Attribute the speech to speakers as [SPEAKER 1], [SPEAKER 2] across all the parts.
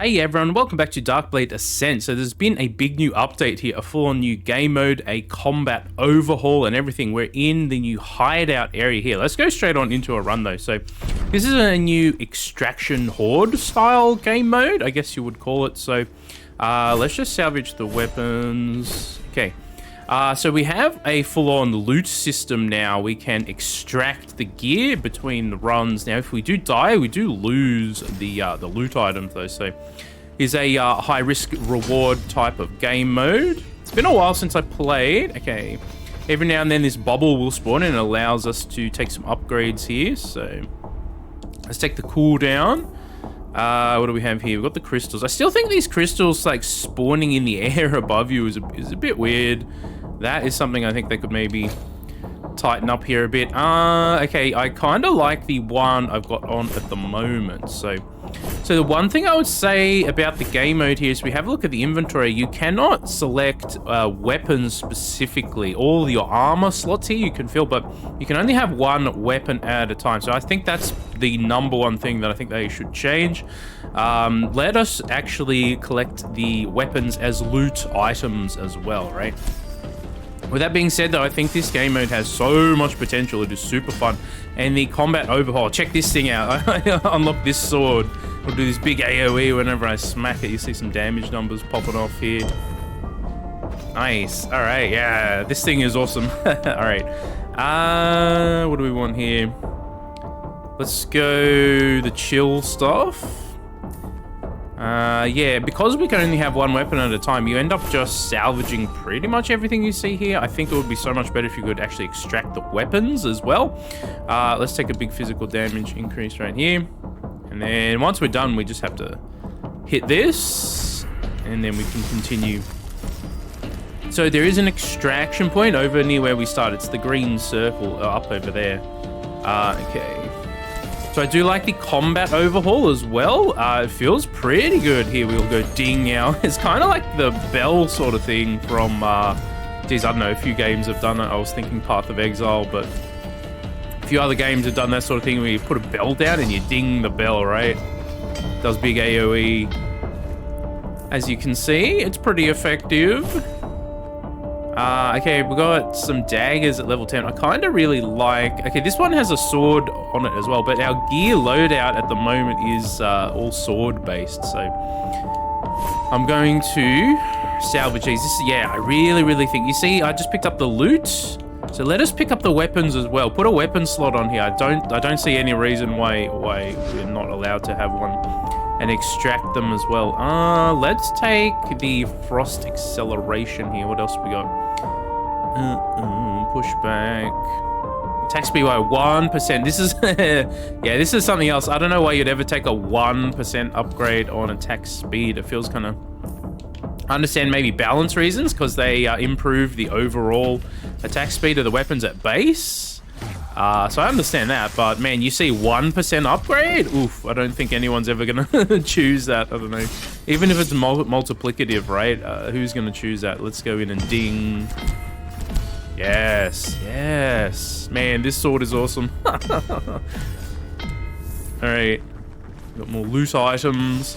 [SPEAKER 1] Hey everyone, welcome back to Darkblade Ascent. So there's been a big new update here, a full-on new game mode, a combat overhaul and everything. We're in the new hideout area here. Let's go straight on into a run though. So this is a new extraction horde style game mode, I guess you would call it. So let's just salvage the weapons. Okay. So we have a full-on loot system now. We can extract the gear between the runs. Now, if we do die, we do lose the loot items, though. So here's a high-risk reward type of game mode. It's been a while since I played. Okay. Every now and then this bubble will spawn and it allows us to take some upgrades here. So let's take the cooldown. What do we have here? We've got the crystals. I still think these crystals, like, spawning in the air above you is a bit weird. That is something I think they could maybe tighten up here a bit. Okay, I kind of like the one I've got on at the moment. So the one thing I would say about the game mode here is we have a look at the inventory. You cannot select weapons specifically. All your armor slots here you can fill, but you can only have one weapon at a time. So I think that's the number one thing that I think they should change. Let us actually collect the weapons as loot items as well, right? With that being said, though, I think this game mode has so much potential. It is super fun. And the combat overhaul, check this thing out. I unlock this sword. I'll do this big AoE whenever I smack it. You see some damage numbers popping off here. Nice. All right, yeah. This thing is awesome. All right. What do we want here? Let's go the chill stuff. Yeah, because we can only have one weapon at a time, you end up just salvaging pretty much everything you see here. I think it would be so much better if you could actually extract the weapons as well. Let's take a big physical damage increase right here. And then once we're done, we just have to hit this, and then we can continue. So there is an extraction point over near where we start. It's the green circle up over there. Okay. So I do like the combat overhaul as well. It feels pretty good. Here we'll go ding now. It's kind of like the bell sort of thing from, geez, I don't know, a few games have done it. I was thinking Path of Exile, but a few other games have done that sort of thing where you put a bell down and you ding the bell, right? Does big AoE. As you can see, it's pretty effective. Okay, we got some daggers at level 10. I kind of really like... Okay, this one has a sword on it as well, but our gear loadout at the moment is all sword-based, so... I'm going to salvage these. Yeah, I really think... You see, I just picked up the loot, so let us pick up the weapons as well. Put a weapon slot on here. I don't see any reason why we're not allowed to have one. And extract them as well. Let's take the frost acceleration here. What else we got? Pushback. Attack speed by 1%. This is yeah, this is something else. I don't know why you'd ever take a 1% upgrade on attack speed. It feels kind of... I understand maybe balance reasons, because they improve the overall attack speed of the weapons at base. So I understand that, but man, you see 1% upgrade? Oof, I don't think anyone's ever gonna choose that. I don't know. Even if it's multiplicative, right? Who's gonna choose that? Let's go in and ding. Yes, yes. Man, this sword is awesome. Alright. Got more loot items.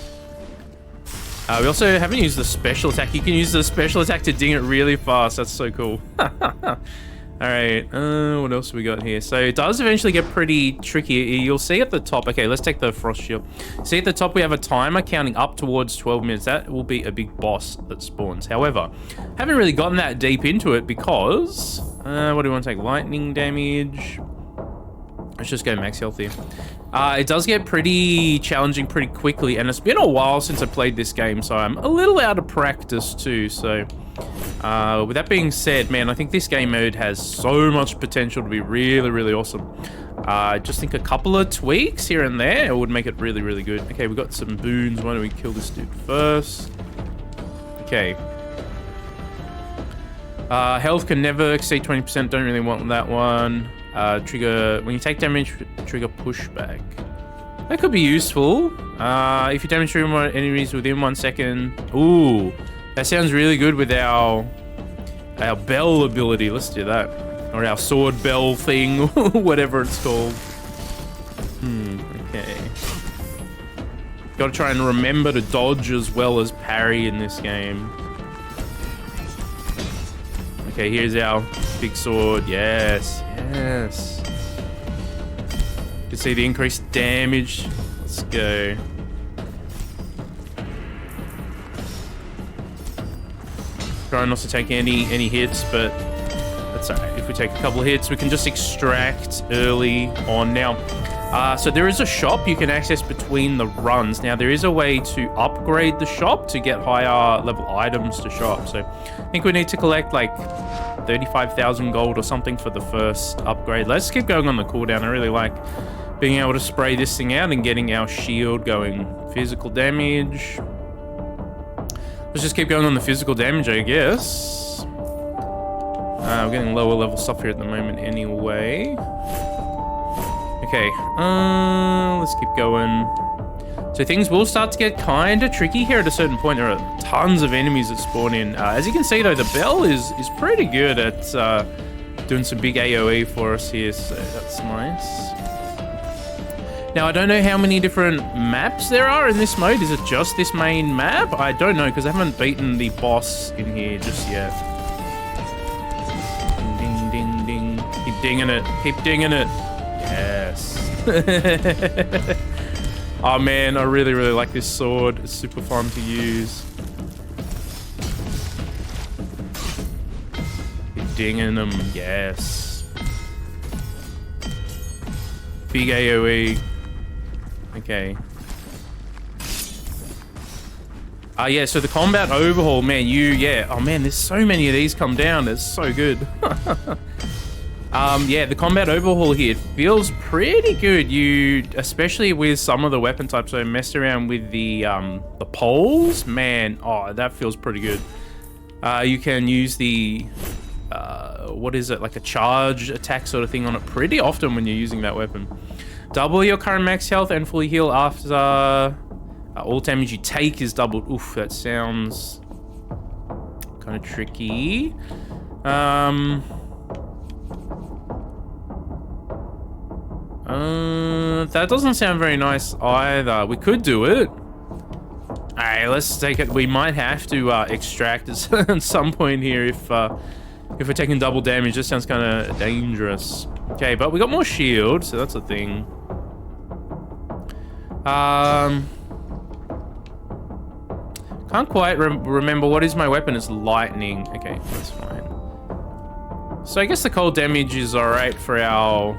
[SPEAKER 1] We also haven't used the special attack. You can use the special attack to ding it really fast. That's so cool. Alright, what else we got here? So it does eventually get pretty tricky. You'll see at the top, okay, let's take the frost shield. See at the top we have a timer counting up towards 12 minutes. That will be a big boss that spawns. However, haven't really gotten that deep into it because, what do we want to take? Lightning damage. Let's just go max health here. It does get pretty challenging pretty quickly, and it's been a while since I played this game, so I'm a little out of practice too, so... with that being said, man, I think this game mode has so much potential to be really awesome. I just think a couple of tweaks here and there would make it really good. Okay, we got some boons. Why don't we kill this dude first? Okay. Health can never exceed 20%. Don't really want that one. Trigger, when you take damage, trigger pushback. That could be useful. If you damage 3 or more enemies within 1 second. Ooh, that sounds really good with our bell ability. Let's do that. Or our sword bell thing, whatever it's called. Okay. Got to try and remember to dodge as well as parry in this game. Okay, here's our big sword. Yes, yes. You can see the increased damage. Let's go. Try not to take any hits, but that's alright. If we take a couple of hits, we can just extract early on. Now, so there is a shop you can access between the runs. Now, there is a way to upgrade the shop to get higher level items to shop. So I think we need to collect like 35,000 gold or something for the first upgrade. Let's keep going on the cooldown. I really like being able to spray this thing out and getting our shield going. Physical damage. Let's just keep going on the physical damage, I guess. We're getting lower level stuff here at the moment anyway. Okay, let's keep going. So things will start to get kind of tricky here at a certain point. There are tons of enemies that spawn in. As you can see though, the bell is pretty good at doing some big AoE for us here, so that's nice. Now, I don't know how many different maps there are in this mode. Is it just this main map? I don't know, because I haven't beaten the boss in here just yet. Ding, ding, ding, ding. Keep dinging it. Keep dinging it. Yes. Oh, man, I really, really like this sword. It's super fun to use. Keep dinging them. Yes. Big AoE. Okay. Yeah, so the combat overhaul, man, oh man, there's so many of these come down. It's so good. Yeah, the combat overhaul here feels pretty good. Especially with some of the weapon types, so I messed around with the poles, man, oh, that feels pretty good. You can use the, what is it, like a charge attack sort of thing on it pretty often when you're using that weapon. Double your current max health and fully heal after all damage you take is doubled. Oof, that sounds kind of tricky. That doesn't sound very nice either. We could do it. Alright, let's take it. We might have to extract at some point here if we're taking double damage. This sounds kind of dangerous. Okay, but we got more shield, so that's a thing. Can't quite remember what is my weapon. It's lightning. Okay, that's fine. So I guess the cold damage is alright for our...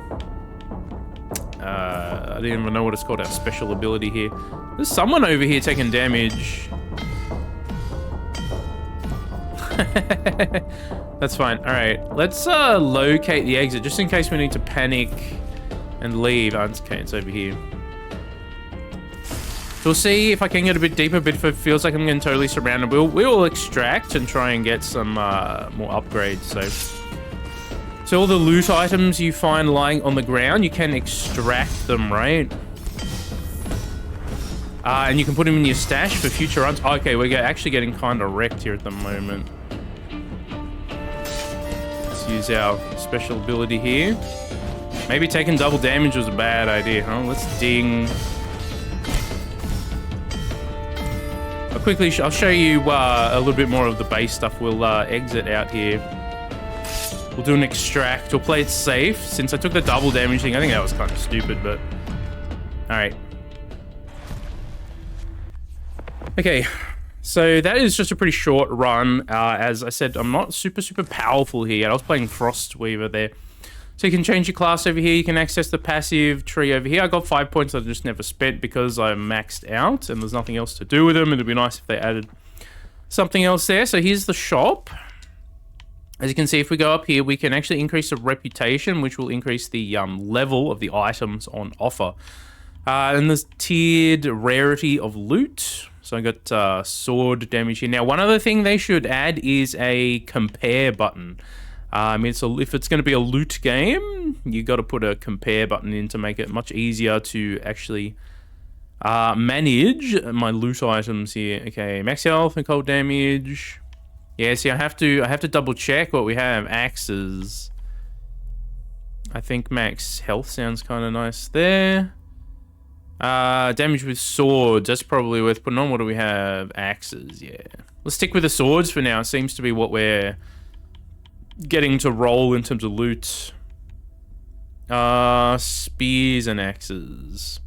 [SPEAKER 1] I didn't even know what it's called, our special ability here. There's someone over here taking damage. That's fine. Alright, let's locate the exit, just in case we need to panic and leave. Oh, okay, it's over here. So we'll see if I can get a bit deeper, but if it feels like I'm getting totally surrounded, we'll extract and try and get some more upgrades. So all the loot items you find lying on the ground, you can extract them, right? And you can put them in your stash for future runs. Okay, we're actually getting kind of wrecked here at the moment. Let's use our special ability here. Maybe taking double damage was a bad idea, huh? Let's ding. I'll show you a little bit more of the base stuff. We'll exit out here. We'll do an extract. We'll play it safe. Since I took the double damage thing, I think that was kind of stupid, but... Alright. Okay. So that is just a pretty short run. As I said, I'm not super powerful here yet. I was playing Frostweaver there. So you can change your class over here. You can access the passive tree over here. I got 5 points I just never spent because I'm maxed out and there's nothing else to do with them. It'd be nice if they added something else there. So here's the shop. As you can see, if we go up here, we can actually increase the reputation, which will increase the level of the items on offer. And there's tiered rarity of loot. So I got sword damage here. Now, one other thing they should add is a compare button. I mean, so if it's going to be a loot game, you got to put a compare button in to make it much easier to actually manage my loot items here. Okay, max health and cold damage. Yeah, see, I have to double check what we have. Axes. I think max health sounds kind of nice there. Damage with swords. That's probably worth putting on. What do we have? Axes, yeah. Let's stick with the swords for now. It seems to be what we're getting to roll in terms of loot. Spears and axes.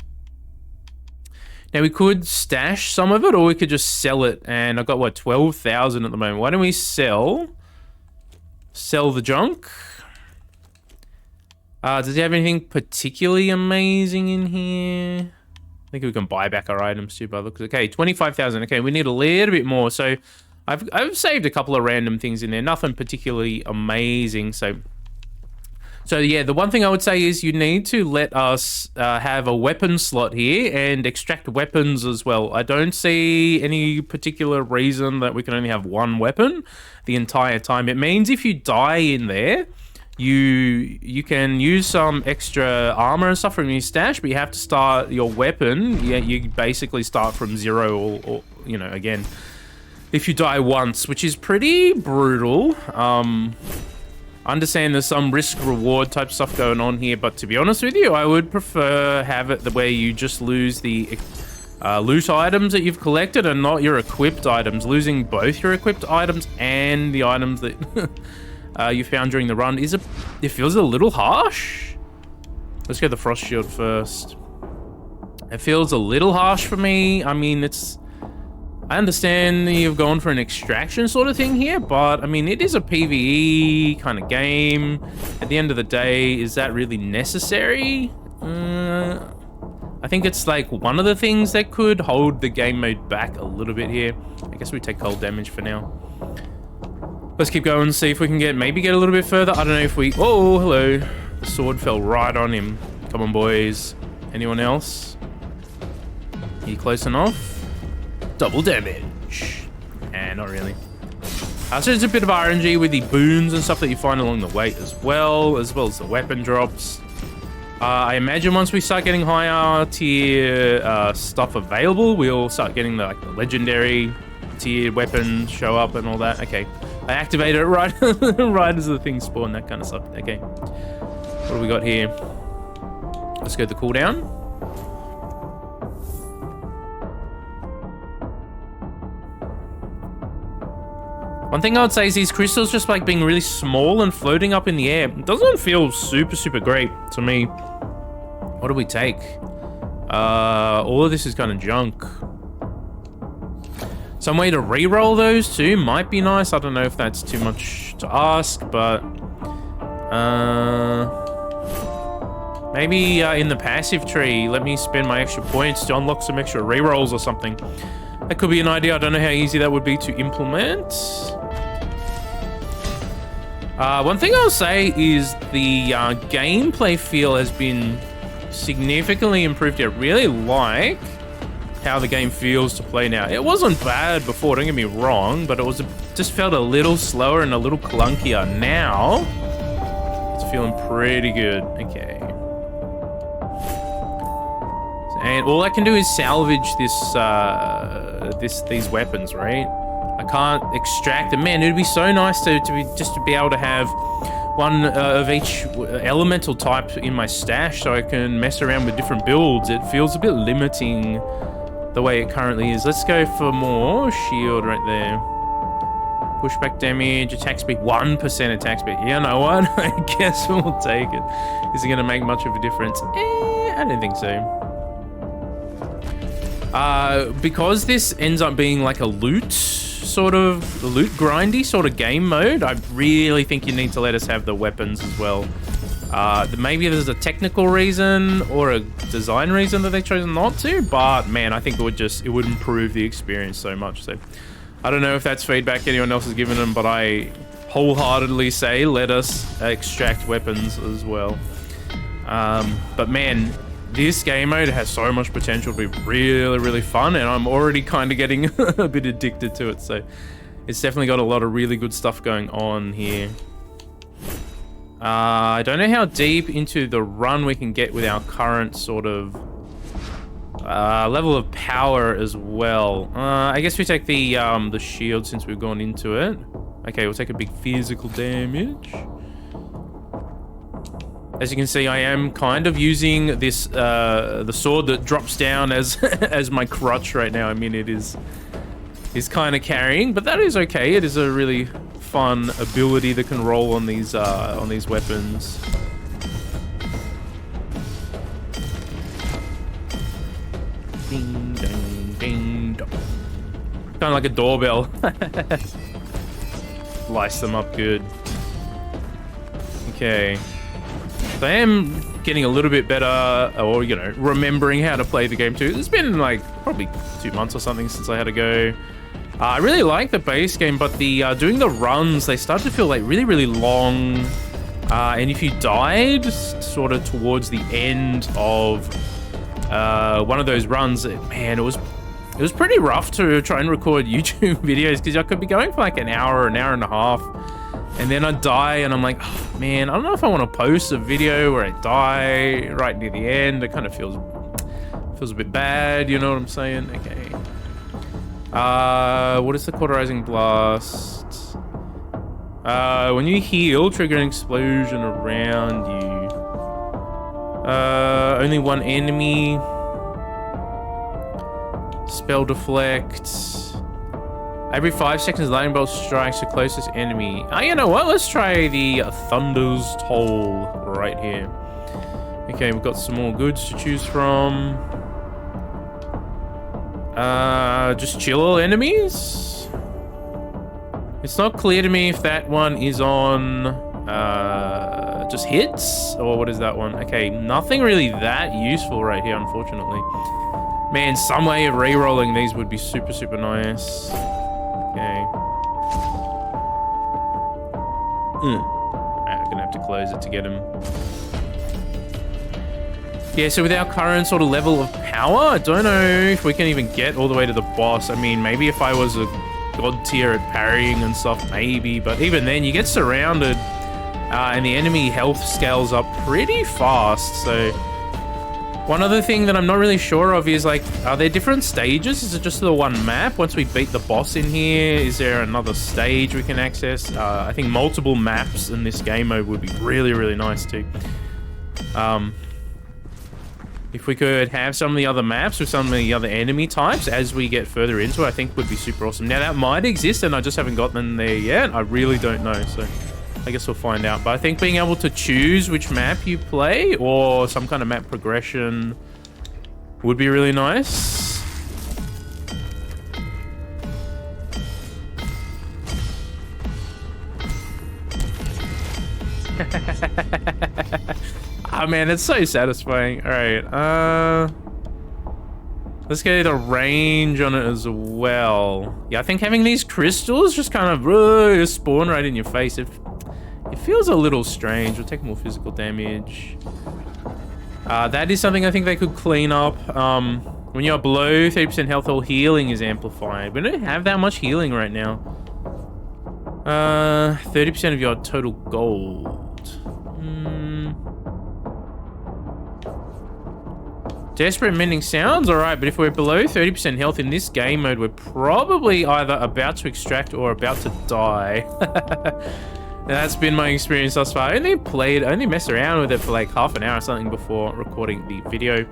[SPEAKER 1] Now we could stash some of it, or we could just sell it. And I've got, what, 12,000 at the moment. Why don't we sell the junk? Does he have anything particularly amazing in here? I think we can buy back our items too, by the looks. Okay, 25,000. Okay, we need a little bit more. So I've saved a couple of random things in there. Nothing particularly amazing. So yeah, the one thing I would say is you need to let us have a weapon slot here and extract weapons as well. I don't see any particular reason that we can only have one weapon the entire time. It means if you die in there, you can use some extra armor and stuff from your stash, but you have to start your weapon. Yeah, you basically start from zero, or you know, again, if you die once, which is pretty brutal. Understand there's some risk reward type stuff going on here, but to be honest with you, I would prefer have it the way you just lose the loot items that you've collected and not your equipped items. Losing both your equipped items and the items that you found during the run it feels a little harsh. Let's get the frost shield first. It feels a little harsh for me. I mean, I understand you've gone for an extraction sort of thing here, but I mean, it is a PvE kind of game. At the end of the day, is that really necessary? I think it's like one of the things that could hold the game mode back a little bit here. I guess we take cold damage for now. Let's keep going and see if we can maybe get a little bit further. I don't know if we... Oh, hello. The sword fell right on him. Come on, boys. Anyone else? Are you close enough? Double damage. Not really. So there's a bit of RNG with the boons and stuff that you find along the way as well as the weapon drops. I imagine once we start getting higher tier stuff available, we'll start getting the legendary tier weapons show up and all that. Okay. I activated it right, right as the thing spawned, that kind of stuff. Okay. What do we got here? Let's go to the cooldown. One thing I would say is these crystals just like being really small and floating up in the air. It doesn't feel super, super great to me. What do we take? All of this is kind of junk. Some way to re-roll those too might be nice. I don't know if that's too much to ask, but maybe in the passive tree, let me spend my extra points to unlock some extra re-rolls or something. That could be an idea. I don't know how easy that would be to implement. One thing I'll say is the gameplay feel has been significantly improved. I really like how the game feels to play now. It wasn't bad before, don't get me wrong, but it just felt a little slower and a little clunkier. Now, it's feeling pretty good. Okay. And all I can do is salvage these weapons, right? I can't extract them. Man, it'd be so nice to be able to have one of each elemental type in my stash so I can mess around with different builds. It feels a bit limiting the way it currently is. Let's go for more shield right there. Pushback damage, attack speed, 1% attack speed. You know what? I guess we'll take it. Is it going to make much of a difference? I don't think so. Because this ends up being like a loot grindy sort of game mode, I really think you need to let us have the weapons as well. Maybe there's a technical reason or a design reason that they chose not to, but man, I think it would improve the experience so much. So I don't know if that's feedback anyone else has given them, but I wholeheartedly say let us extract weapons as well. But man, this game mode has so much potential to be really, really fun, and I'm already kind of getting a bit addicted to it. So it's definitely got a lot of really good stuff going on here. I don't know how deep into the run we can get with our current sort of level of power as well. I guess we take the shield since we've gone into it. Okay, we'll take a big physical damage. As you can see, I am kind of using this the sword that drops down as as my crutch right now. I mean, it is kind of carrying, but that is okay. It is a really fun ability that can roll on these weapons. Ding ding ding dong. Kind of like a doorbell. Lice them up good. Okay. So I am getting a little bit better, or, you know, remembering how to play the game too. It's been like probably 2 months or something since I had to go. I really like the base game, but the doing the runs, they start to feel like really, really long. And if you died sort of towards the end of one of those runs, man, it was pretty rough to try and record YouTube videos because I could be going for like an hour and a half. And then I die, and I'm like, oh, man, I don't know if I want to post a video where I die right near the end. It kind of feels a bit bad, you know what I'm saying? Okay. What is the cauterizing blast? When you heal, trigger an explosion around you. Only one enemy. Spell deflect. Every 5 seconds, lightning bolt strikes the closest enemy. You know what? Let's try the Thunder's Toll right here. Okay, we've got some more goods to choose from. Just chill enemies? It's not clear to me if that one is on just hits, or what is that one? Okay, nothing really that useful right here, unfortunately. Man, some way of re-rolling these would be super, super nice. Okay. I'm gonna have to close it to get him. Yeah, so with our current sort of level of power, I don't know if we can even get all the way to the boss. I mean, maybe if I was a god tier at parrying and stuff, maybe. But even then, you get surrounded, and the enemy health scales up pretty fast. So one other thing that I'm not really sure of is, like, are there different stages? Is it just the one map? Once we beat the boss in here, is there another stage we can access? I think multiple maps in this game mode would be really, really nice too. If we could have some of the other maps with some of the other enemy types as we get further into it, I think would be super awesome. Now, that might exist and I just haven't gotten there yet. I really don't know, so I guess we'll find out. But I think being able to choose which map you play or some kind of map progression would be really nice. Oh man, it's so satisfying. All right, let's get a range on it as well. Yeah, I think having these crystals just kind of spawn right in your face. It feels a little strange. We'll take more physical damage. That is something I think they could clean up. When you're below 30% health, all healing is amplified. We don't have that much healing right now. 30% of your total gold. Desperate mending sounds alright, but if we're below 30% health in this game mode, we're probably either about to extract or about to die. That's been my experience thus far. I only messed around with it for like half an hour or something before recording the video.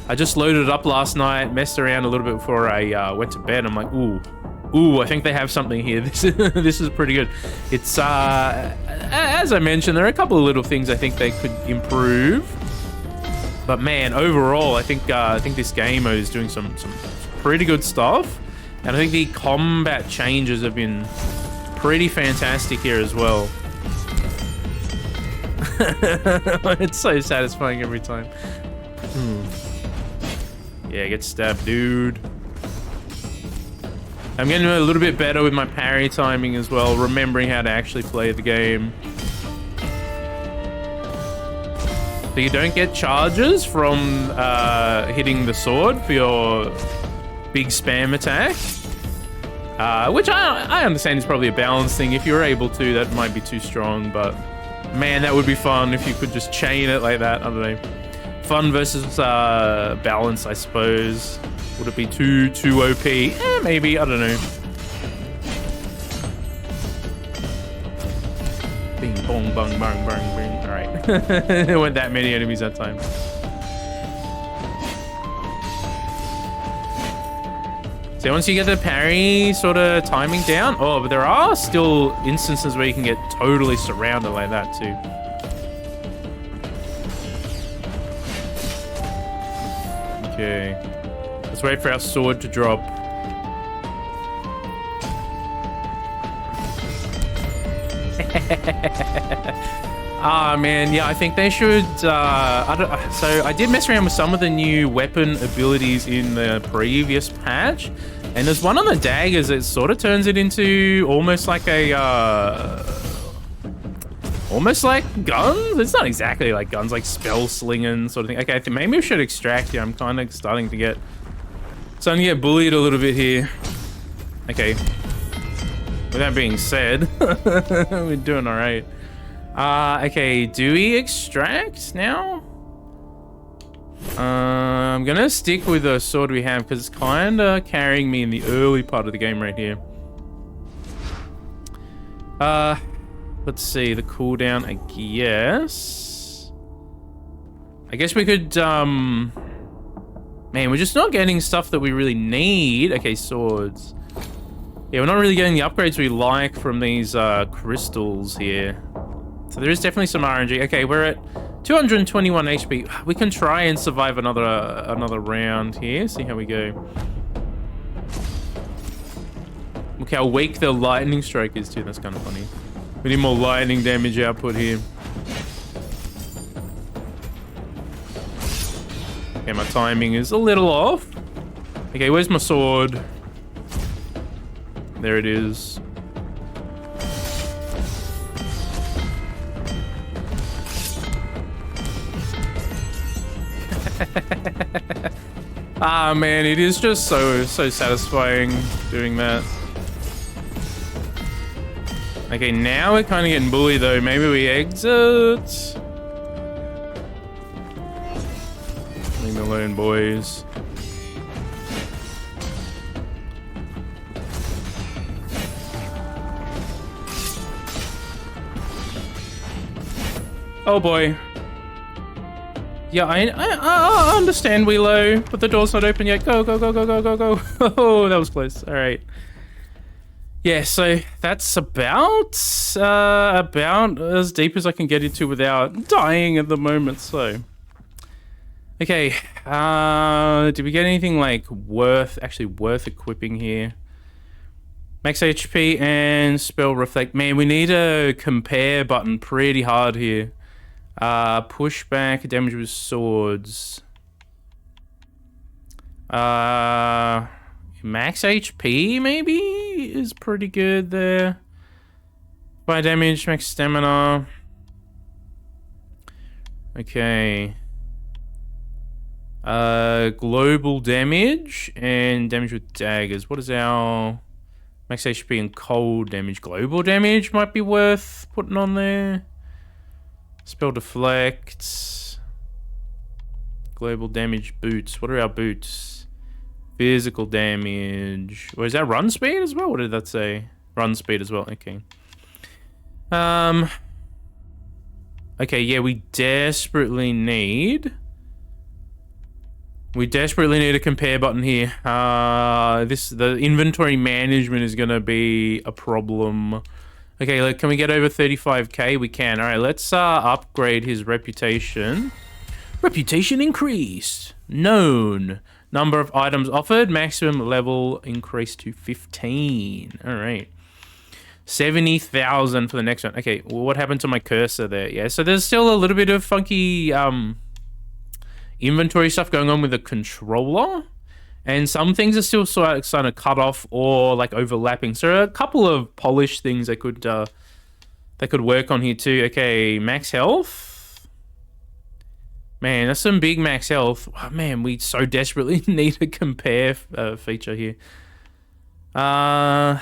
[SPEAKER 1] I just loaded it up last night, messed around a little bit before I went to bed. I'm like, ooh, I think they have something here. This is pretty good. It's as I mentioned, there are a couple of little things I think they could improve. But man, overall, I think this game mode is doing some pretty good stuff, and I think the combat changes have been pretty fantastic here as well. It's so satisfying every time. Yeah, get stabbed, dude. I'm getting a little bit better with my parry timing as well, remembering how to actually play the game. So you don't get charges from hitting the sword for your big spam attack. Which I understand is probably a balance thing. If you're able to, that might be too strong, but man, that would be fun if you could just chain it like that. I don't know. Fun versus balance, I suppose. Would it be too OP? Maybe, I don't know. Bing, Boom, bang, bang, bang, bang. All right. There weren't that many enemies that time. So once you get the parry sort of timing down, oh, but there are still instances where you can get totally surrounded like that too. Okay, let's wait for our sword to drop. Ah, man, yeah, I think they should, so I did mess around with some of the new weapon abilities in the previous patch, and there's one on the daggers that sort of turns it into almost like a, almost like guns? It's not exactly like guns, like spell slinging sort of thing. Okay, I think maybe we should extract here. I'm kind of starting to get bullied a little bit here. Okay. With that being said, we're doing all right. Okay, do we extract now? I'm gonna stick with the sword we have because it's kind of carrying me in the early part of the game right here. Let's see, the cooldown, I guess we could, man, we're just not getting stuff that we really need. Okay, swords. Yeah, we're not really getting the upgrades we like from these, crystals here. So there is definitely some RNG. Okay, we're at 221 HP. We can try and survive another round here. See how we go. Look how weak the lightning strike is too. That's kind of funny. We need more lightning damage output here. Okay, my timing is a little off. Okay, where's my sword? There it is. Ah, man, it is just so satisfying doing that. Okay, now we're kind of getting bullied though. Maybe we exit. Leave me alone, boys. Oh boy. Yeah, I understand, Wheelo, but the door's not open yet. Go, go, go, go, go, go, go. Oh, that was close. All right. Yeah, so that's about as deep as I can get into without dying at the moment, so. Okay, did we get anything like worth equipping here? Max HP and spell reflect. Man, we need a compare button pretty hard here. Pushback, damage with swords. Max HP maybe is pretty good there. Fire damage, max stamina. Okay. Global damage and damage with daggers. What is our max HP and cold damage? Global damage might be worth putting on there. Spell deflect. Global damage boots. What are our boots? Physical damage. Or is that run speed as well? What did that say? Run speed as well. Okay. Okay, yeah, we desperately need a compare button here. The inventory management is gonna be a problem. Okay, look, can we get over 35k? We can. All right, let's upgrade his reputation. Reputation increased. Known. Number of items offered. Maximum level increased to 15. All right. 70,000 for the next one. Okay, well, what happened to my cursor there? Yeah, so there's still a little bit of funky inventory stuff going on with the controller. And some things are still sort of cut off or like overlapping. So a couple of polished things they could work on here too. Okay, max health. Man, that's some big max health. Oh, man, we so desperately need a compare feature here. What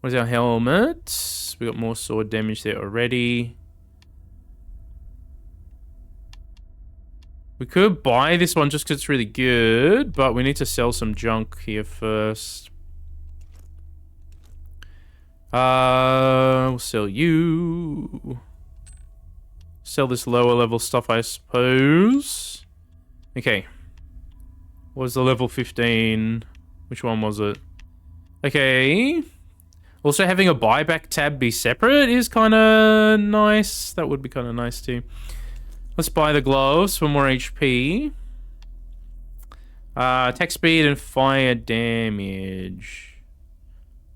[SPEAKER 1] is our helmet? We got more sword damage there already. We could buy this one just because it's really good, but we need to sell some junk here first. We'll sell you. Sell this lower level stuff, I suppose. Okay. What was the level 15? Which one was it? Okay. Also, having a buyback tab be separate is kind of nice. That would be kind of nice too. Let's buy the gloves for more HP. Attack speed and fire damage.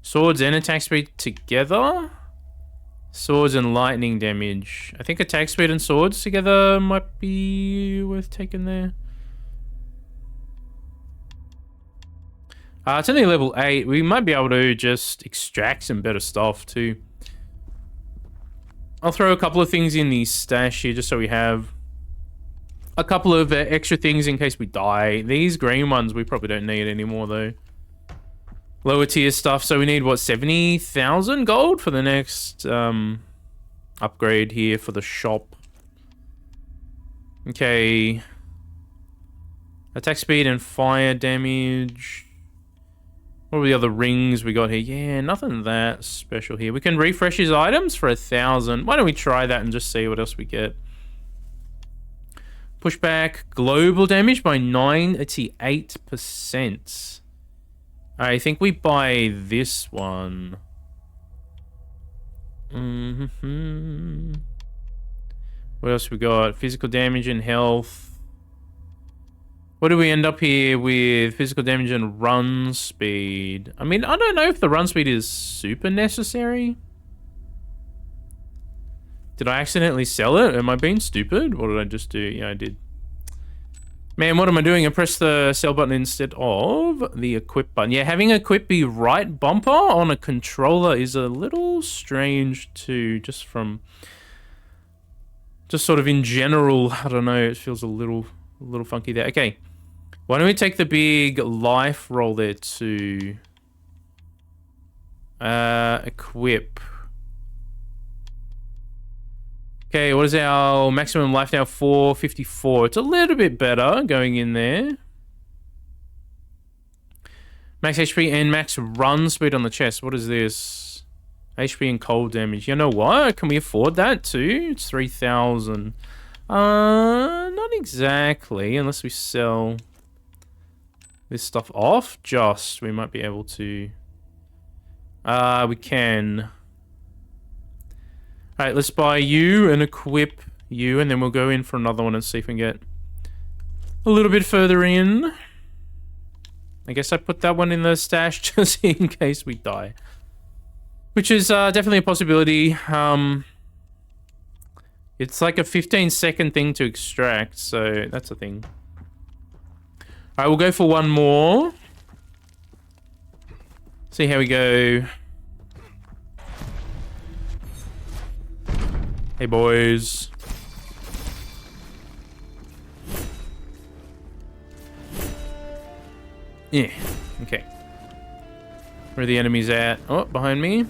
[SPEAKER 1] Swords and attack speed together? Swords and lightning damage. I think attack speed and swords together might be worth taking there. It's only level 8. We might be able to just extract some better stuff too. I'll throw a couple of things in the stash here just so we have a couple of extra things in case we die. These green ones we probably don't need anymore though. Lower tier stuff, so we need what, 70,000 gold for the next upgrade here for the shop. Okay. Attack speed and fire damage. What are the other rings we got here? Yeah, nothing that special here. We can refresh his items for 1,000. Why don't we try that and just see what else we get? Pushback global damage by 98%. I think we buy this one. What else we got? Physical damage and health. What do we end up here with? Physical damage and run speed. I mean, I don't know if the run speed is super necessary. Did I accidentally sell it? Am I being stupid? What did I just do? Yeah, I did. Man, what am I doing? I pressed the sell button instead of the equip button. Yeah, having equip be right bumper on a controller is a little strange too, just sort of in general. I don't know, it feels a little funky there. Okay, why don't we take the big life roll there to equip. Okay, what is our maximum life now? 454. It's a little bit better going in there. Max HP and max run speed on the chest. What is this? HP and cold damage. You know what? Can we afford that too? It's 3,000. Not exactly, unless we sell this stuff off. Just, we might be able to. We can. Alright, let's buy you and equip you, and then we'll go in for another one and see if we can get a little bit further in. I guess I put that one in the stash just in case we die. Which is definitely a possibility. It's like a 15-second thing to extract, so that's a thing. Alright, we'll go for one more. See how we go. Hey, boys. Yeah, okay. Where are the enemies at? Oh, behind me.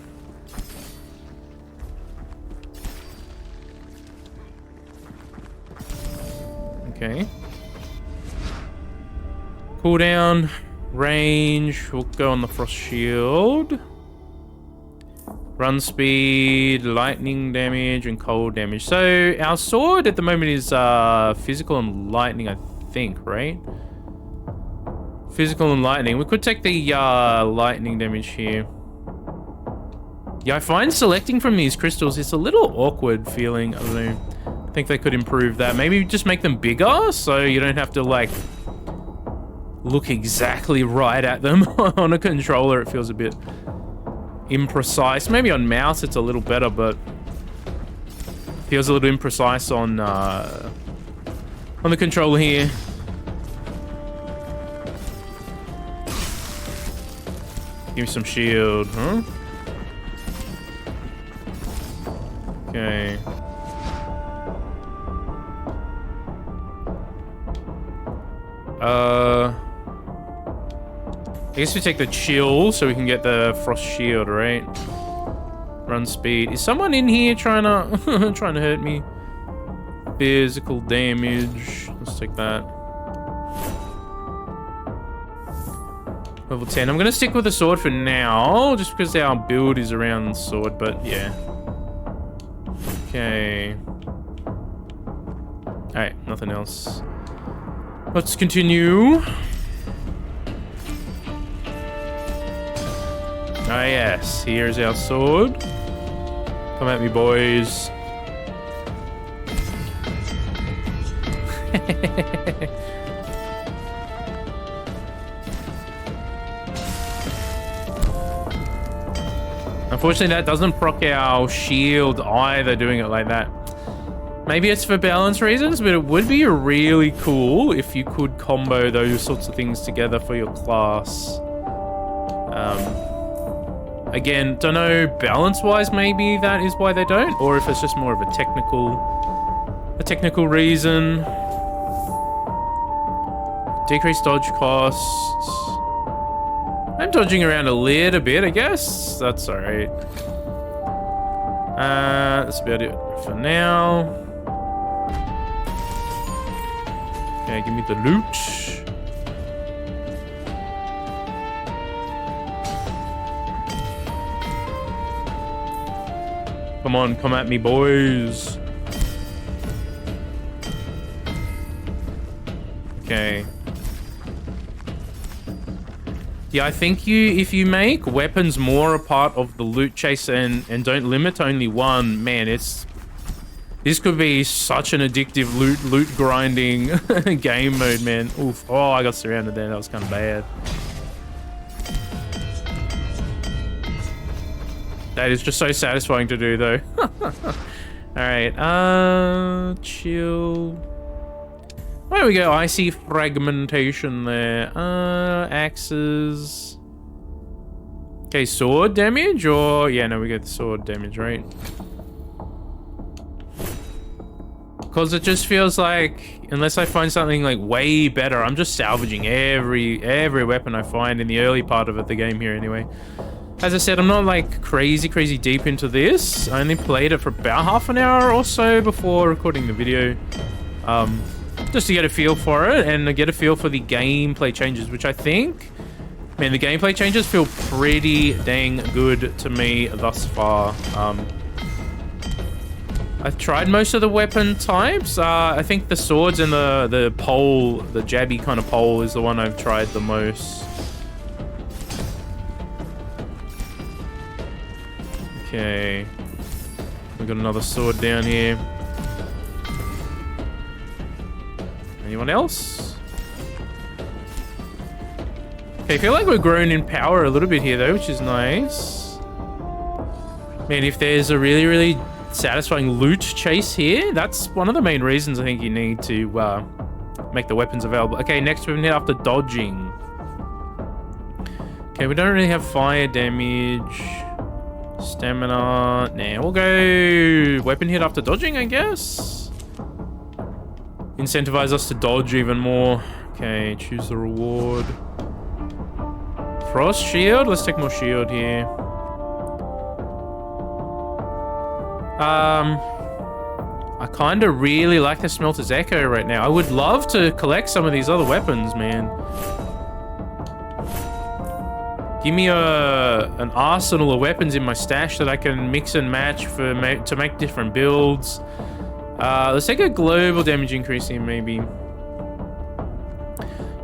[SPEAKER 1] Okay. Cooldown, range. We'll go on the frost shield. Run speed, lightning damage, and cold damage. So our sword at the moment is physical and lightning, I think, right? Physical and lightning. We could take the lightning damage here. Yeah, I find selecting from these crystals is a little awkward feeling. I don't know. I think they could improve that. Maybe just make them bigger so you don't have to, like, look exactly right at them. On a controller, it feels a bit imprecise. Maybe on mouse it's a little better, but feels a little imprecise on the controller here. Give me some shield, huh? Okay. I guess we take the chill so we can get the frost shield, right? Run speed. Is someone in here trying to trying to hurt me? Physical damage. Let's take that. Level 10. I'm going to stick with the sword for now, just because our build is around sword, but yeah. Okay. Alright, nothing else. Let's continue. Ah yes, here's our sword. Come at me, boys. Unfortunately, that doesn't proc our shield either, doing it like that. Maybe it's for balance reasons, but it would be really cool if you could combo those sorts of things together for your class. Again, don't know balance-wise, maybe that is why they don't, or if it's just more of a technical reason. Decreased dodge costs. I'm dodging around a little bit, I guess. That's alright. That's about it for now. Okay, give me the loot. Come on, come at me, boys. Okay. Yeah, I think if you make weapons more a part of the loot chase and don't limit to only one, man, this could be such an addictive loot grinding game mode, man. Oof. Oh, I got surrounded there. That was kind of bad. That is just so satisfying to do, though. Alright, chill. There we go, I see fragmentation there. Axes. Okay, sword damage, or... Yeah, no, we get the sword damage, right? Because it just feels like, unless I find something, like, way better, I'm just salvaging every weapon I find in the early part of the game here, anyway. As I said, I'm not like crazy deep into this. I only played it for about half an hour or so before recording the video. Just to get a feel for it and get a feel for the gameplay changes, which I think, man, the gameplay changes feel pretty dang good to me thus far. I've tried most of the weapon types. I think the swords and the pole, the jabby kind of pole is the one I've tried the most. Okay, we got another sword down here. Anyone else? Okay, I feel like we're growing in power a little bit here though, which is nice. Man, if there's a really satisfying loot chase here, that's one of the main reasons I think you need to make the weapons available. Okay, next we're gonna hit after dodging. Okay, we don't really have fire damage. Stamina. Nah, we'll go weapon hit after dodging, I guess. Incentivize us to dodge even more. Okay, choose the reward. Frost shield. Let's take more shield here. I kind of really like the Smelter's Echo right now. I would love to collect some of these other weapons, man. Give me an arsenal of weapons in my stash that I can mix and match to make different builds. Let's take a global damage increase here, maybe.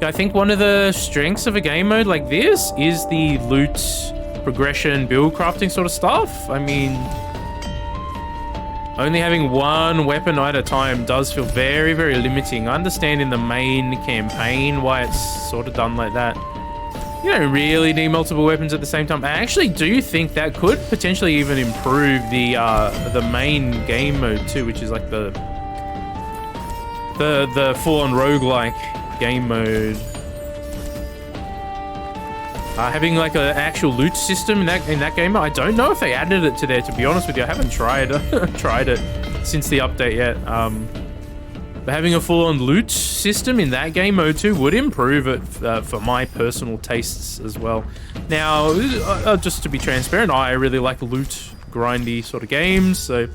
[SPEAKER 1] Yeah, I think one of the strengths of a game mode like this is the loot progression, build crafting sort of stuff. I mean, only having one weapon at a time does feel very limiting. I understand in the main campaign why it's sort of done like that. You don't really need multiple weapons at the same time. I actually do think that could potentially even improve the main game mode too, which is like the full-on roguelike game mode. Having like an actual loot system in that game, I don't know if they added it to there. To be honest with you, I haven't tried it since the update yet. But having a full-on loot system in that game mode too would improve it for my personal tastes as well. Now, just to be transparent, I really like loot grindy sort of games, so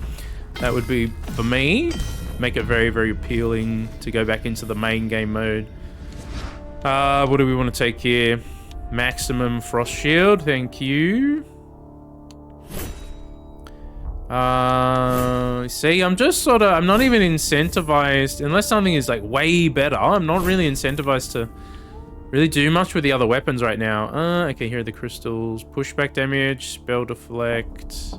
[SPEAKER 1] that would be, for me, make it very appealing to go back into the main game mode. What do we want to take here? Maximum frost shield, thank you. See, I'm just sort of, I'm not even incentivized, unless something is like way better, I'm not really incentivized to really do much with the other weapons right now. Okay, here are the crystals. Pushback damage, spell deflect.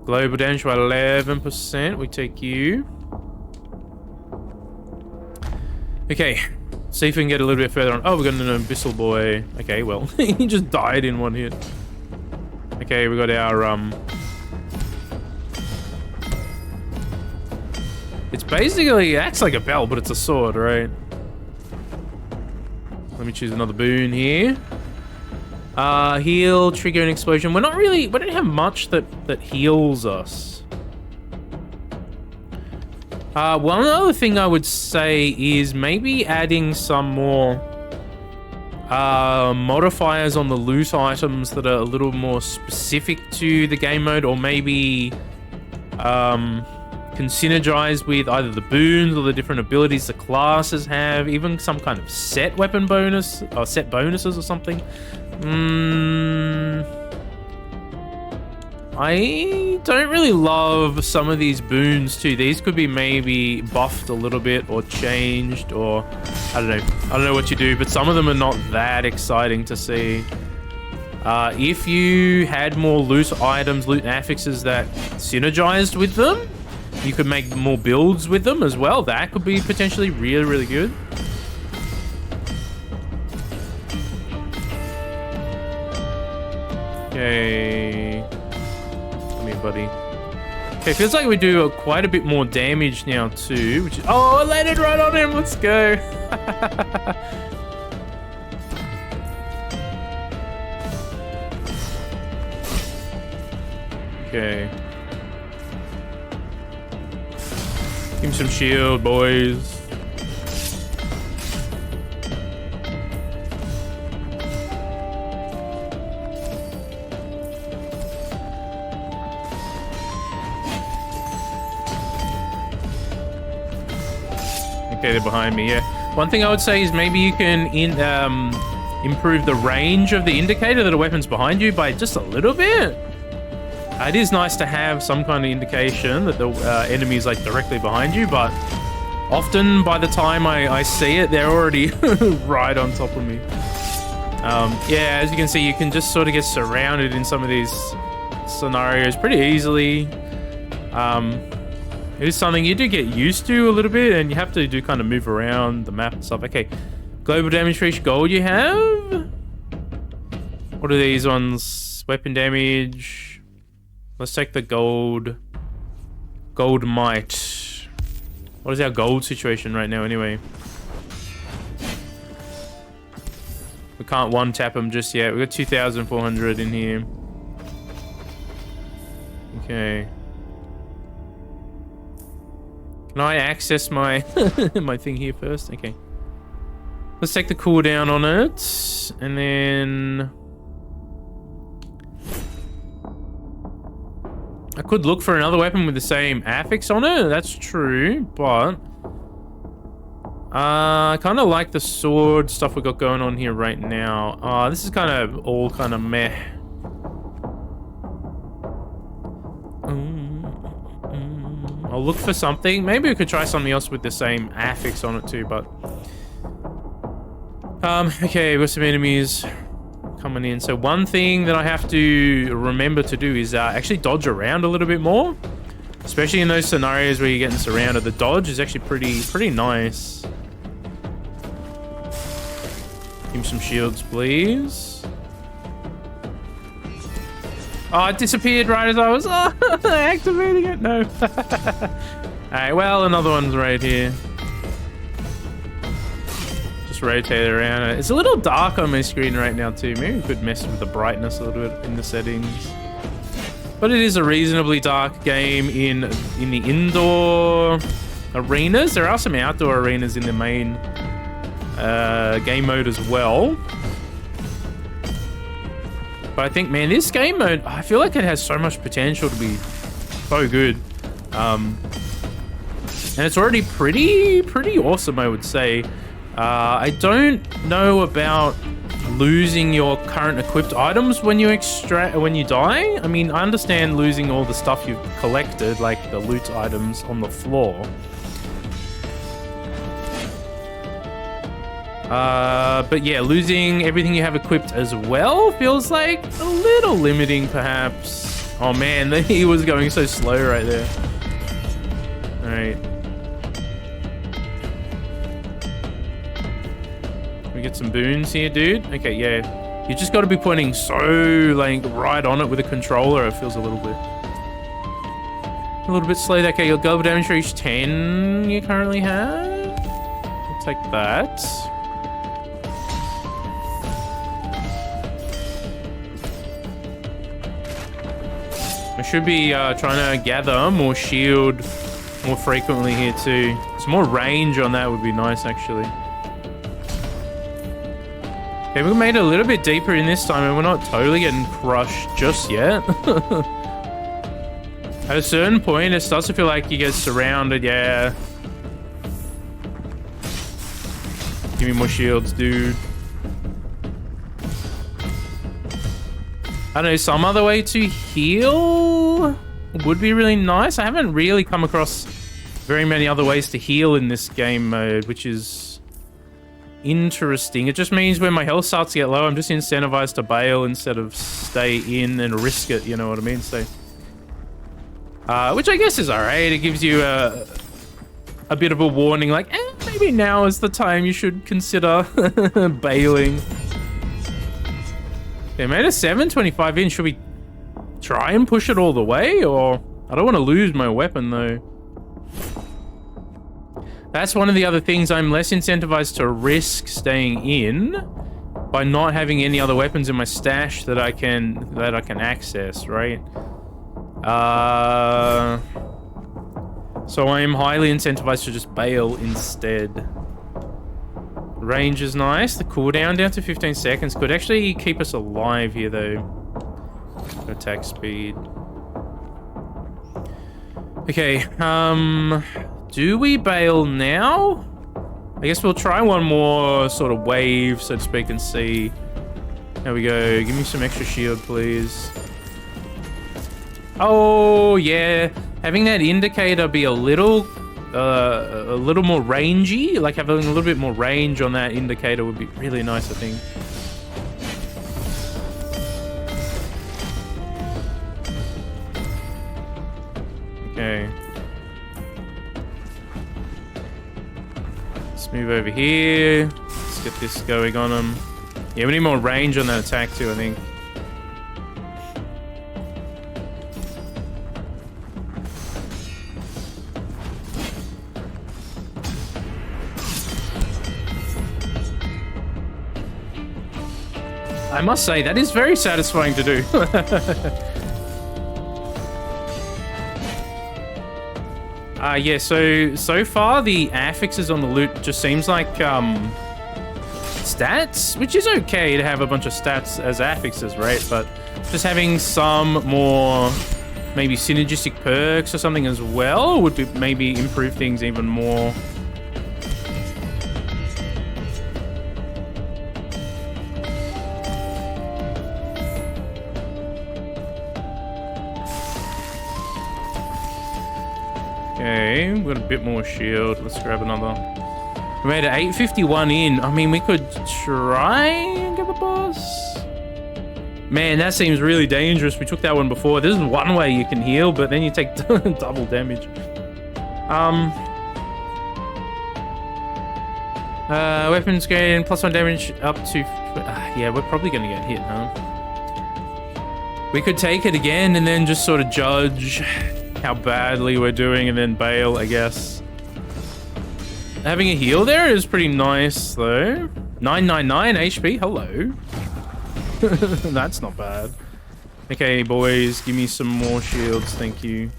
[SPEAKER 1] Global damage by 11%, we take you. Okay, see if we can get a little bit further on. Oh, we got an abyssal boy. Okay, well, he just died in one hit. Okay, we got our, it's basically, it acts like a bell, but it's a sword, right? Let me choose another boon here. Heal, trigger an explosion. We're not really, we don't have much that heals us. One other thing I would say is maybe adding some more modifiers on the loot items that are a little more specific to the game mode, or maybe can synergize with either the boons or the different abilities the classes have, even some kind of set weapon bonus or set bonuses or something. I don't really love some of these boons too. These could be maybe buffed a little bit or changed, or I don't know what you do, but some of them are not that exciting to see. If you had more loot items, loot affixes that synergized with them, you could make more builds with them as well. That could be potentially really, really good. Okay. Come here, buddy. Okay, feels like we do quite a bit more damage now too, which is... Oh, I landed right on him. Let's go. Okay. Give him some shield, boys. Okay, they're behind me, yeah. One thing I would say is maybe you can improve the range of the indicator that a weapon's behind you by just a little bit. It is nice to have some kind of indication that the enemy is like directly behind you, but often by the time I see it, they're already right on top of me. Yeah, as you can see, you can just sort of get surrounded in some of these scenarios pretty easily. It is something you do get used to a little bit, and you have to do kind of move around the map and stuff. Okay, global damage for each gold you have. What are these ones? Weapon damage. Let's take the gold. Gold might. What is our gold situation right now anyway? We can't one-tap them just yet. We've got 2,400 in here. Okay. Can I access my my thing here first? Okay. Let's take the cooldown on it. And then... I could look for another weapon with the same affix on it. That's true, but... I kind of like the sword stuff we got going on here right now. This is kind of all kind of meh. I'll look for something. Maybe we could try something else with the same affix on it too, but... okay, we've got some enemies coming in. So one thing that I have to remember to do is actually dodge around a little bit more. Especially in those scenarios where you're getting surrounded. The dodge is actually pretty nice. Give me some shields, please. Oh, it disappeared right as I was activating it. No. Alright, well, another one's right here. Just rotate it around. It's a little dark on my screen right now too. Maybe we could mess with the brightness a little bit in the settings. But it is a reasonably dark game in the indoor arenas. There are some outdoor arenas in the main game mode as well. But I think, man, this game mode, I feel like it has so much potential to be so good. And it's already pretty awesome, I would say. I don't know about losing your current equipped items when you die. I mean, I understand losing all the stuff you've collected, like the loot items on the floor. But yeah, losing everything you have equipped as well feels like a little limiting, perhaps. Oh man, he was going so slow right there. All right. We get some boons here, dude. Okay, yeah. You just got to be pointing so, like, right on it with a controller. It feels a little bit slow. Okay, your global damage reach 10 you currently have. I'll take that. I should be trying to gather more shield more frequently here too. Some more range on that would be nice, actually. Okay, we made it a little bit deeper in this time and we're not totally getting crushed just yet. At a certain point, it starts to feel like you get surrounded, yeah. Give me more shields, dude. I don't know, some other way to heal would be really nice. I haven't really come across very many other ways to heal in this game mode, which is interesting. It just means when my health starts to get low, I'm just incentivized to bail instead of stay in and risk it, you know what I mean? So, which I guess is alright. It gives you a bit of a warning, like, maybe now is the time you should consider bailing. Okay, made a 725 in. Should we try and push it all the way, or I don't want to lose my weapon though. That's one of the other things. I'm less incentivized to risk staying in by not having any other weapons in my stash that I can access, right? So I'm highly incentivized to just bail instead. Range is nice. The cooldown down to 15 seconds could actually keep us alive here though. Attack speed. Okay, do we bail now? I guess we'll try one more sort of wave, so to speak, and see. There we go. Give me some extra shield, please. Oh, yeah. Having that indicator be a little more rangy, like having a little bit more range on that indicator would be really nice, I think. Okay. Let's move over here. Let's get this going on him. Yeah, we need more range on that attack too, I think. I must say, that is very satisfying to do. Yeah, so far the affixes on the loot just seems like stats, which is okay to have a bunch of stats as affixes, right? But just having some more maybe synergistic perks or something as well would be maybe improve things even more. Okay, we've got a bit more shield. Let's grab another. We made it 851 in. I mean, we could try and get the boss. Man, that seems really dangerous. We took that one before. This is one way you can heal, but then you take double damage. Weapons gain +1 damage up to... yeah, we're probably going to get hit, huh? We could take it again and then just sort of judge how badly we're doing and then bail, I guess. Having a heal there is pretty nice, though. 999 HP, hello. That's not bad. Okay, boys, give me some more shields, thank you.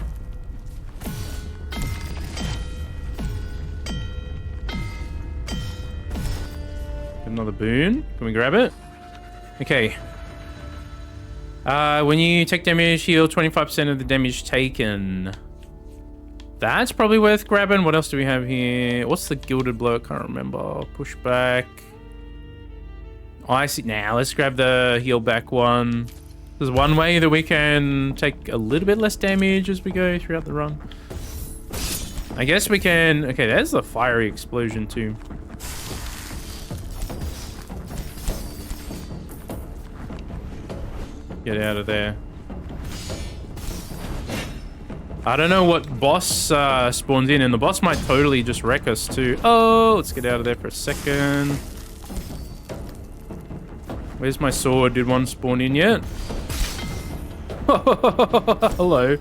[SPEAKER 1] Another boon. Can we grab it? Okay. When you take damage, heal 25% of the damage taken. That's probably worth grabbing. What else do we have here? What's the gilded blow? I can't remember. Pushback. Icy. Now let's grab the heal back one. There's one way that we can take a little bit less damage as we go throughout the run. I guess we can... Okay, there's the fiery explosion too. Get out of there. I don't know what boss spawns in, and the boss might totally just wreck us too. Oh, let's get out of there for a second. Where's my sword? Did one spawn in yet? Hello.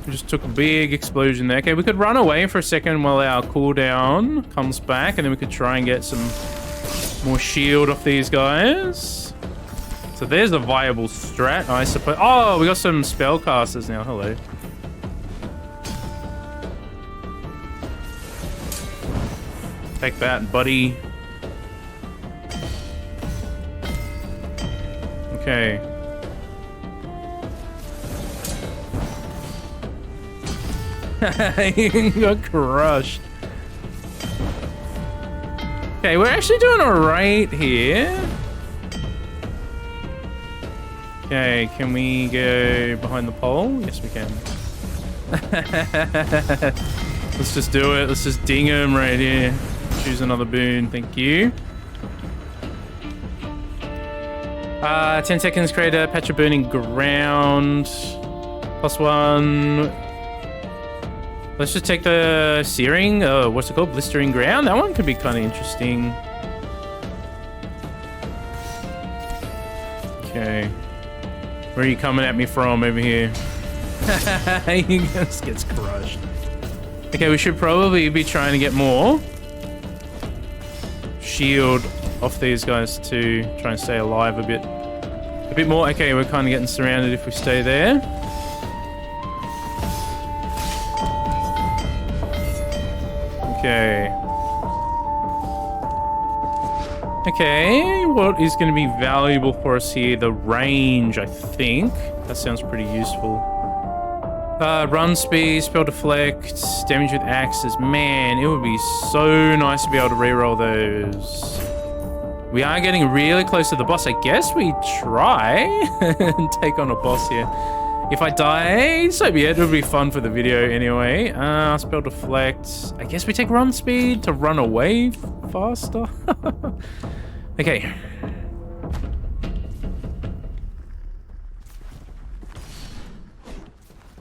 [SPEAKER 1] We just took a big explosion there. Okay, we could run away for a second while our cooldown comes back, and then we could try and get some more shield off these guys. So there's a viable strat, I suppose. Oh, we got some spellcasters now. Hello. Take that, buddy. Okay. He got crushed. Okay, we're actually doing alright here. Okay, can we go behind the pole? Yes, we can. Let's just do it. Let's just ding him right here. Choose another boon. Thank you. 10 seconds, create a patch of burning ground. +1. Let's just take the searing. What's it called? Blistering ground. That one could be kind of interesting. Okay. Where are you coming at me from over here? He just gets crushed. Okay, we should probably be trying to get more shield off these guys to try and stay alive a bit more. Okay, we're kind of getting surrounded if we stay there. Okay. Okay, what is going to be valuable for us here? The range, I think. That sounds pretty useful. Run speed, spell deflect, damage with axes. Man, it would be so nice to be able to reroll those. We are getting really close to the boss. I guess we try and take on a boss here. If I die, so be it. It would be fun for the video anyway. Spell deflect. I guess we take run speed to run away faster. Okay.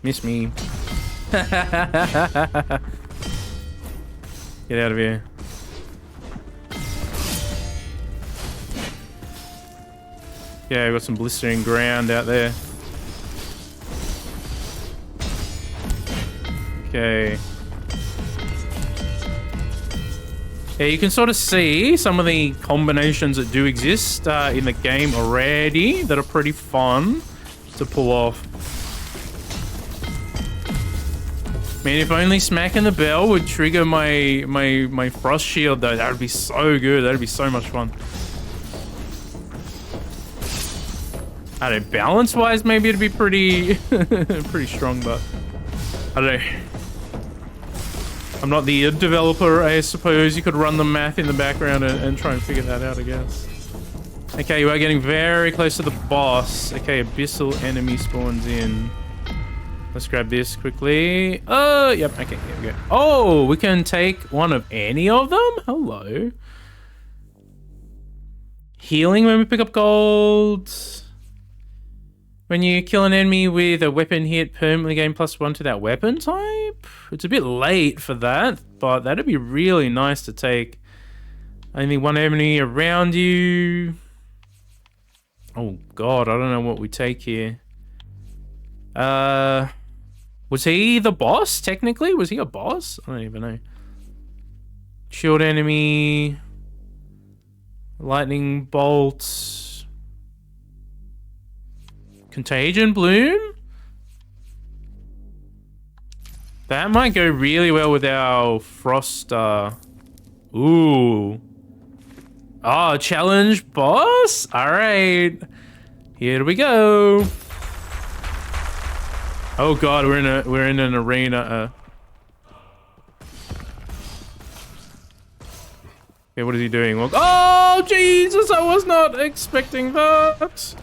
[SPEAKER 1] Miss me. Get out of here. Yeah, we've got some blistering ground out there. Okay. Yeah, you can sort of see some of the combinations that do exist in the game already that are pretty fun to pull off. Man, if only smacking the bell would trigger my frost shield though, that would be so good. That would be so much fun. I don't know, balance-wise, maybe it'd be pretty, pretty strong, but I don't know. I'm not the developer, I suppose. You could run the math in the background and try and figure that out, I guess. Okay, you are getting very close to the boss. Okay, abyssal enemy spawns in. Let's grab this quickly. Oh, yep, okay, here we go. Oh, we can take one of any of them? Hello. Healing when we pick up gold. When you kill an enemy with a weapon hit, permanently gain +1 to that weapon type. It's a bit late for that, but that'd be really nice to take. Only one enemy around you. Oh god, I don't know what we take here. Was he the boss, technically? Was he a boss? I don't even know. Shield enemy. Lightning bolts. Contagion Bloom? That might go really well with our Frost. Ooh. Oh, challenge boss? Alright. Here we go. Oh god, we're in an arena. Okay, what is he doing? Well, oh, Jesus, I was not expecting that.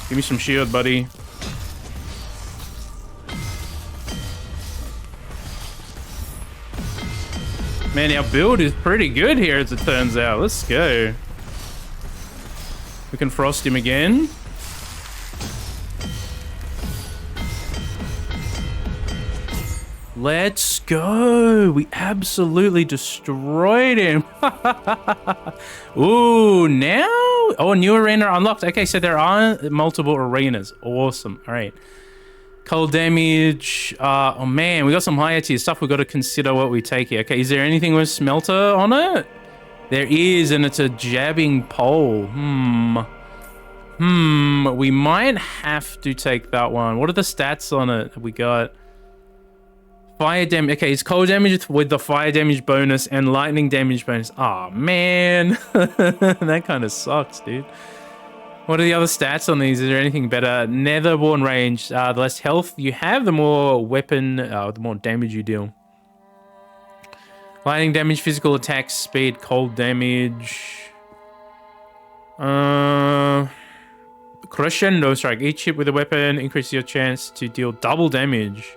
[SPEAKER 1] Give me some shield, buddy. Man, our build is pretty good here, as it turns out. Let's go. We can frost him again. Let's go. We absolutely destroyed him. Ooh, now? Oh, a new arena unlocked. Okay, so there are multiple arenas. Awesome. All right. Cold damage. Oh, man, we got some higher tier stuff. We've got to consider what we take here. Okay, is there anything with smelter on it? There is, and it's a jabbing pole. We might have to take that one. What are the stats on it we got? Fire damage. Okay, it's cold damage with the fire damage bonus and lightning damage bonus. Oh, man. That kind of sucks, dude. What are the other stats on these? Is there anything better? Netherborn range. The less health you have, the more weapon, the more damage you deal. Lightning damage, physical attack, speed, cold damage. Crescendo strike. Each hit with a weapon increases your chance to deal double damage.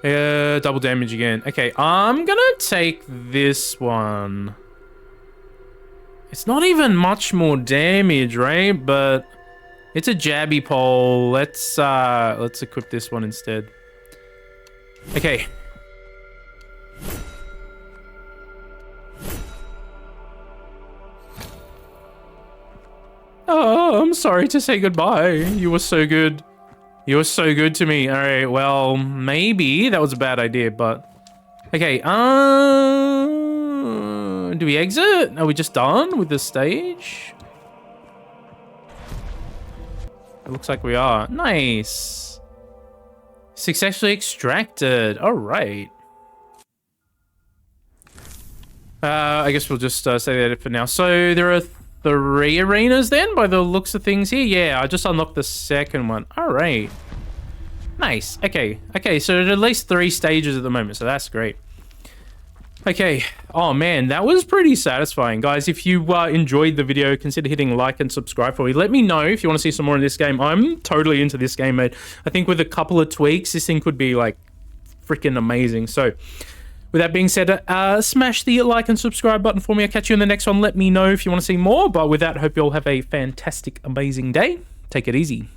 [SPEAKER 1] Double damage again. Okay, I'm gonna take this one. It's not even much more damage, right? But it's a jabby pole. Let's equip this one instead. Okay. Oh, I'm sorry to say goodbye. You were so good. You were so good to me. All right, well, maybe that was a bad idea, but... Okay, do we exit? Are we just done with this stage? It looks like we are. Nice. Successfully extracted. All right. I guess we'll just say that for now. So there are 3 arenas then, by the looks of things here. Yeah, I just unlocked the second one. All right. Nice. Okay. Okay, so there's at least 3 stages at the moment, so that's great. Okay. Oh, man, that was pretty satisfying. Guys, if you enjoyed the video, consider hitting like and subscribe for me. Let me know if you want to see some more in this game. I'm totally into this game, mate. I think with a couple of tweaks, this thing could be, like, freaking amazing. So, with that being said, smash the like and subscribe button for me. I'll catch you in the next one. Let me know if you want to see more. But with that, I hope you all have a fantastic, amazing day. Take it easy.